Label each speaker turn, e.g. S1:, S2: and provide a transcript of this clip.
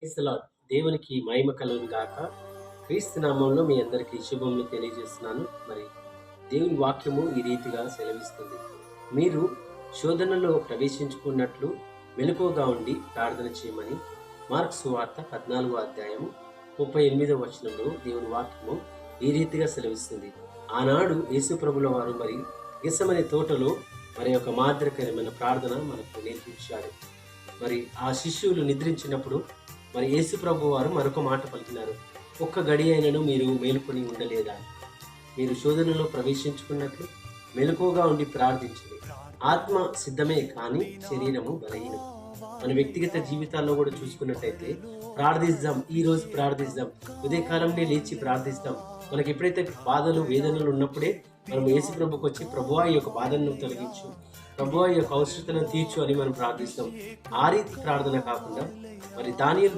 S1: Praise the lord. దేవునికి మహిమ కలుగును గాక. క్రీస్తు నామంలో మీ అందరికీ శుభములు తెలియజేస్తున్నాను. మరి దేవుని వాక్యము ఈ రీతిగా సెలవిస్తుంది. మీరు శోధనలో ప్రవేశించుకున్నట్లు మెలకువగా ఉండి ప్రార్థన చేయమని మార్కు సువార్త 14వ అధ్యాయము 38వ వచనంలో దేవుని వాక్యము ఈ రీతిగా సెలవిస్తుంది. ఆనాడు యేసు ప్రభుల వారు మరి గెత్సెమనే తోటలో మరి ఒక మాదిరికరమైన ప్రార్థన మనకు నేర్పించాడు. మరి ఆ శిష్యులు నిద్రించినప్పుడు మరి యేసు ప్రభు వారు మరొక మాట పలికినారు. ఒక్క గడి అయినను మీరు మేలుకొని ఉండలేదా? మీరు శోధనలో ప్రవేశించుకున్నట్లు మెలకువగా ఉండి ప్రార్థించండి. ఆత్మ సిద్ధమే కానీ శరీరము బలహీనం. మన వ్యక్తిగత జీవితాల్లో కూడా చూసుకున్నట్టయితే ప్రార్థిస్తాం, ఈ రోజు ప్రార్థిస్తాం, ఉదయకాలంలో లేచి ప్రార్థిస్తాం. మనకి ఎప్పుడైతే బాధలు వేదనలు ఉన్నప్పుడే మనం యేసు ప్రభుకి వచ్చి ప్రభువా ఈ యొక్క బాధలను తొలగించు, ప్రభువా ఈ యొక్క అవసరతను తీర్చు అని మనం ప్రార్థిస్తాం. ఆ రీతి ప్రార్థన కాకుండా మరి దానియేలు